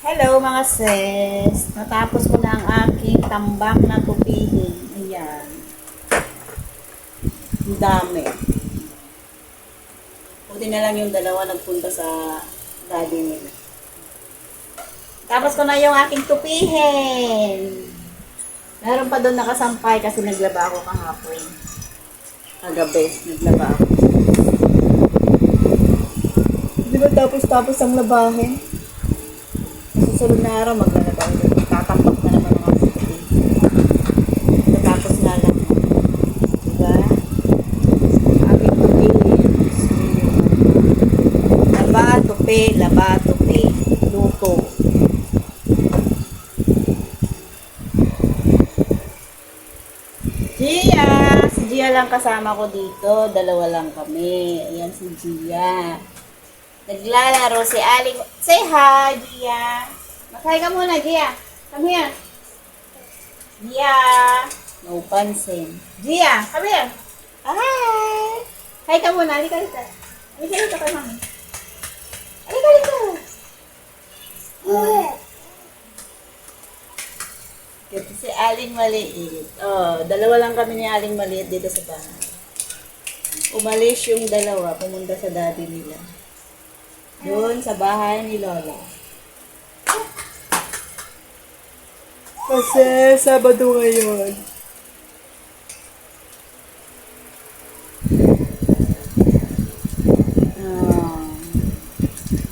Hello mga sis! Natapos ko na ang aking tambak na tupihin. Ayan. Ang dami. Buti na lang yung dalawa nagpunta sa daddy nila. Tapos ko na yung aking tupihin. Meron pa doon nakasampay kasi naglaba ako kahapon. Kagabi, naglaba ako. Di ba tapos ang labahin? Susunod na araw maglalaba ako. Tatakpak na naman ang aking tupihin. Natapos na lang. Diba? Aking tupihin. Laba, tupi. Luto. Gia! Si Gia lang kasama ko dito. Dalawa lang kami. Ayan si Gia. Naglalaro si Aling. Say hi, Gia. Mag-hi ka muna, Gia. Come here. Gia. No pansin. Gia, come here. Hi. Hi ka muna. Halika dito. Halika dito kay mami. Halika dito. Ito si Aling Maliit. Oh, dalawa lang kami ni Aling Maliit dito sa bahay. Umalis yung dalawa, pumunta sa daddy nila. Doon sa bahay ni Lola. Kasi Sabado ngayon.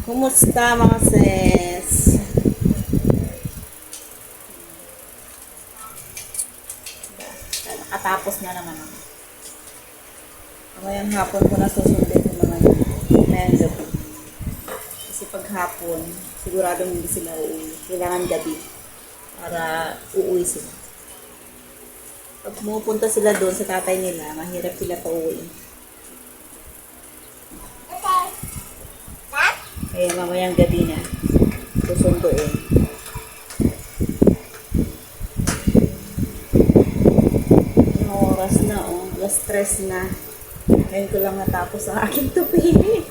Kumusta mga sis? Nakatapos na naman ako. Ngayong hapon ko na susundin yung mga medyo. Kasi pag hapon, siguradong hindi sila uuwi. Kailangan gabi para uuwi sila. Pag pumupunta sila doon sa tatay nila, mahirap sila pa uuwi. Kaya mamayang gabi na, susunduin. Anong oras na, oh? Alas 3 na. Ngayon ko lang natapos ang aking tupihin.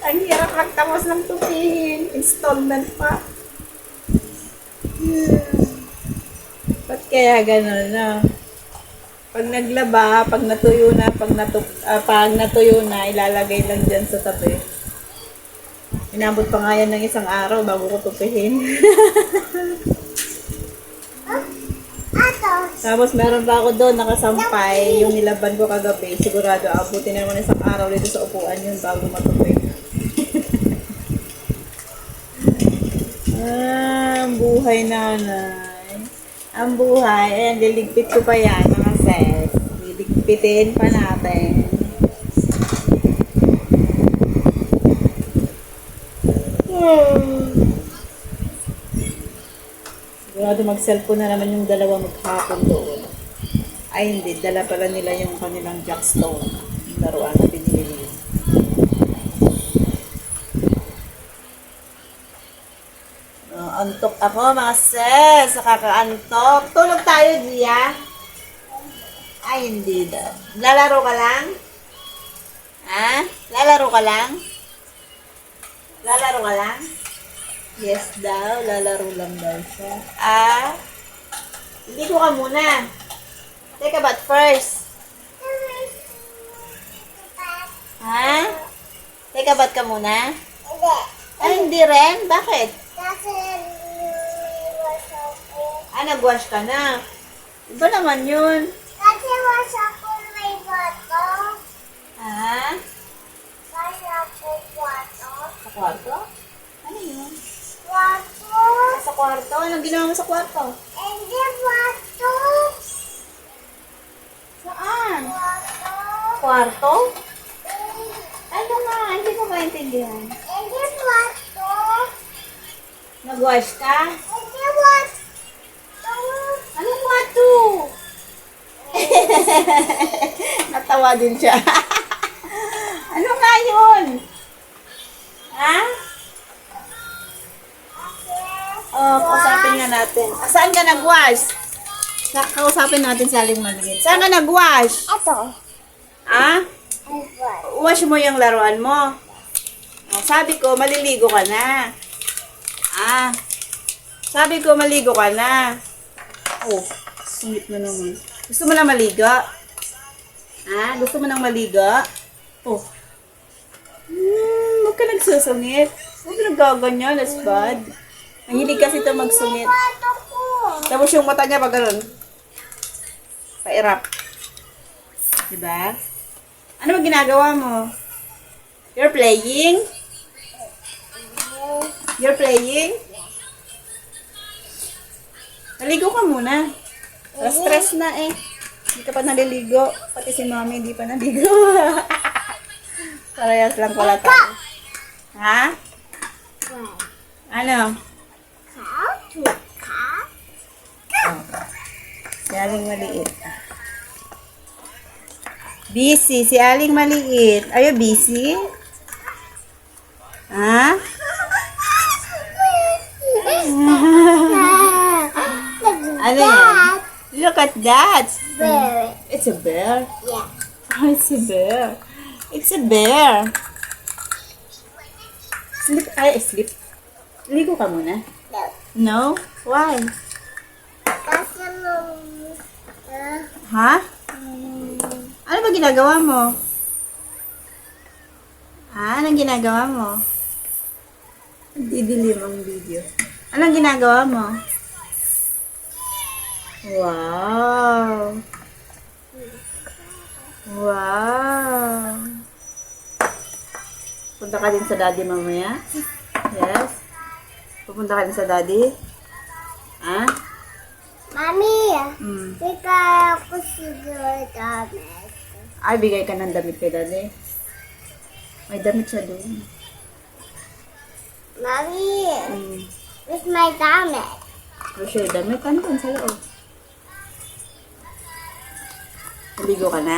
Ang hirap magtapos ng tupihin. Installment pa. Ba't kaya gano'n na? Pag naglaba, pag natuyo na, ilalagay lang dyan sa tabi. Inabot pa nga yan ng isang araw bago ko tupihin. Tapos meron pa ako doon nakasampay, yung nilaban ko kagabi. Sigurado abutin na naman isang araw dito sa upuan yun bago matupi. Ang buhay nanay. Ang buhay. Ayan, liligpit ko pa yan mga sis. Liligpitin pa natin. Sigurado mag-cellphone na naman yung dalawa maghapon doon. Ay hindi, dala pala nila yung kanilang jackstone. Yung laruan na pinili nila. Antok ako mga sis. Nakakaantok. Tulog tayo, Gia. Ay hindi daw. Lalaro ka lang? Ha? Lalaro ka lang? Lalaro ka lang? Yes daw, lalaro lang daw siya. Hindi ko ka muna. Take a bath first. Ha? Take a bath ka muna? Hindi. Ay, hindi rin? Bakit? Kasi wash ako. Nag-wash ka na. Iba naman yun. Kasi wash ako may bato. Ha? Wash ako bato. Sa kwarto? Ano yun? Bato. Sa kwarto? Anong ginawa mo sa kwarto? Hindi bato. Saan? Bato. Kwarto? Ano nga? Hindi ko maintindihan. Hindi bato. Nag-wash ka? Hindi bato. Anong kwarto? Natawa din siya. Ano nga yun? Ha? Kausapin nga natin. Saan ka nag-wash? Kausapin natin si Aling Maliit. Saan ka nag-wash? Ito. Ha? Ay, bato. Wash mo yung laruan mo. Sabi ko, maliligo ka na. Ah, sabi ko maligo ka na. Oh, sungit na naman. Gusto mo na maligo? Ah, gusto mo nang maligo? Oh. Huwag ka nagsusungit. Huwag ka nagaganyan, that's bad. Mahilig kasi ito magsungit. Kwarto ko. Tapos yung mata niya pag ganun. Pairap. Diba? Ano ba ginagawa mo? You're playing? You're playing? Naligo ka muna. Stress na eh. Hindi ka pa naliligo. Pati si mami hindi pa naligo. Parehas lang pala tayo. Ha? Ano? How to cut? Si Aling maliit. Busy. Si Aling maliit. Are you busy? Ha? Ano yan? Look at that. Bear. It's a bear. Yeah. Oh, it's a bear. It's a bear. Sleep. Ay, sleep. Ligo ka muna. No. No? Why? Kasi Ha? Ano ba ginagawa mo? Ha? Anong ginagawa mo? Didilim ang video. Anong ginagawa mo? Wow. Wow. Punta ka din sa daddy mamaya? Yes? Pupunta ka din sa daddy? Ha? Mami, Hmm. tika ako siguro damit. Ay, bigay ka ng damit kay daddy. May damit siya doon. Mami, Hmm. where's my damit? Where's your damit? Ano doon sa loob? Naligo ka na?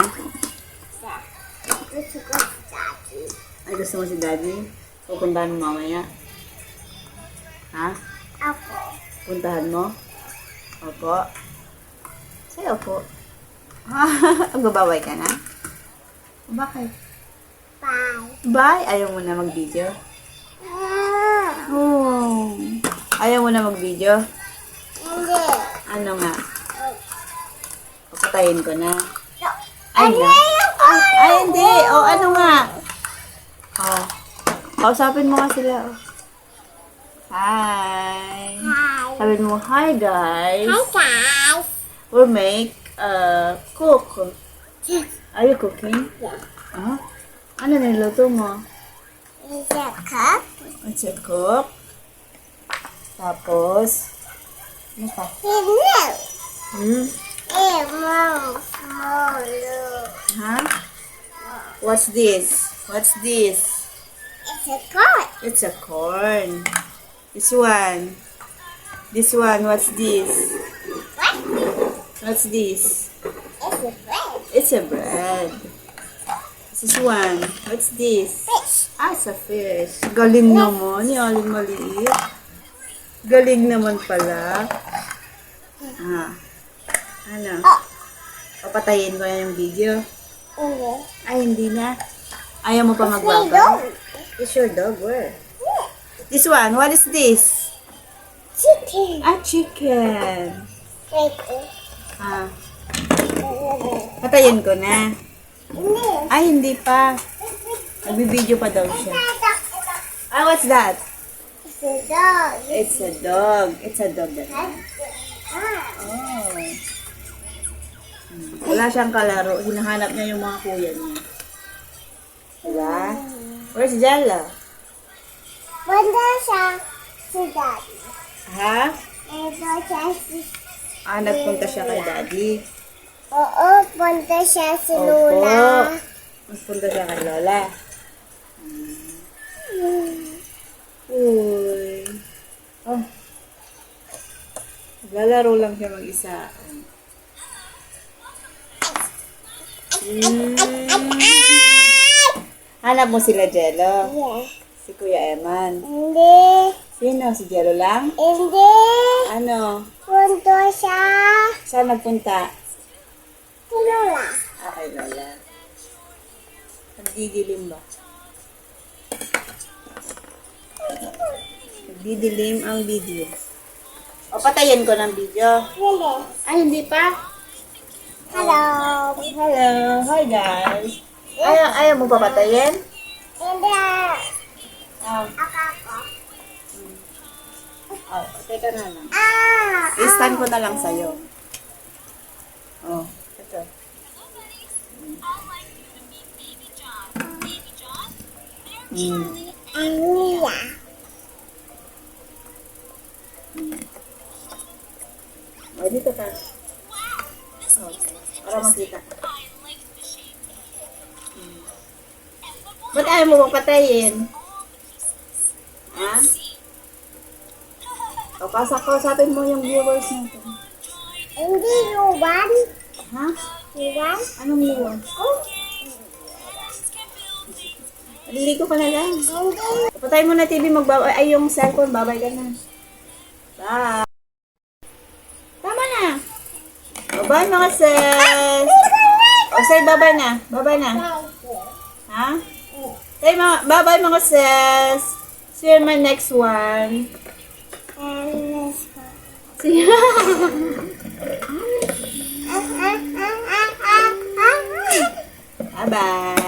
Yeah. Gusto ko si Daddy. Ay, gusto mo si daddy? Pupuntahan mo mamaya? Ha? Ako. Puntahan mo? Opo. Sa'yo po. Magbabaway ka na? Bakit? Bye. Bye! Ayaw mo na mag-video? Oh. Ayaw mo na mag-video? Hindi. Ano nga? Papatayin ko na. No. Ay, na. Ay, hindi. O, ano nga? Oh. Kausapin mo nga sila. Oh. Hi. Hi. Sabi mo, hi guys. Hi guys. We'll make cook. Are you cooking? Yeah. Ah? Ano niluto mo? Is a cup? It's a cook. Tapos, ano pa? Hello. Hmm? Small. Ha? What's this? What's this? It's a car. It's a corn. This one. This one, what's this? What? What's this? It's a bread. It's a bread. This one. What's this? Fish. Ah, it's a fish. Galing naman. Yung aling maliit. Galing naman pala. Ah. Ano? Oh. Papatayin ko na yung video. Hindi. Ay, hindi na. Ayaw mo pa My magbaba? dog. It's your dog. Where? This one. What is this? Chicken. Ah, chicken. Wait. Ah. Patayin ko na. Hindi. Ay, hindi pa. Nagbibideo pa daw siya. Ah, what's that? It's a dog. It's a dog. It's a dog. That. Ah. Oh. Wala siyang kalaro. Hinahanap niya yung mga kuya niya. Diba? Where's Jella? Punta siya si Daddy. Ha? Punta siya si... Ah, nagpunta siya kay daddy. Oo, punta siya si Opo. Luna. Nagpunta siya kay Lola. Uy. Oh. Lalaro lang siya mag-isa. Hanap mo sila Jello. Yeah. Si Kuya Eman. Hindi. Sino? Si Jello lang? Hindi. Ano? Punta siya Saan nagpunta? si Luna. Ah, kay Lola. Nagdidilim ba? Didilim ang video. O, patayin ko ng video. Hindi. Ay, hindi pa. Hello. Hello. Hi, guys. Ayaw mo pa patayin? Hindi. Oh, Ako. oh, teka na lang. Ah. I-stand ko na lang sa'yo. Oh, ito. Ania. O, dito ka. Oh, para makita. Ba't ayaw mo bang patayin? Ha? O, kausapin mo yung viewers natin. Hindi Yuan. Ha? Yuan. Anong viewers? Maliligo ka na lang. Hindi. Patayin mo na TV, ay yung cellphone, babay ka na. Bye. Tama na. O, bye mga sis. O, say bye-bye na. Bye-bye na. Ha? Say bye-bye mga sis. See you in my next one. And this See you. one. Bye-bye.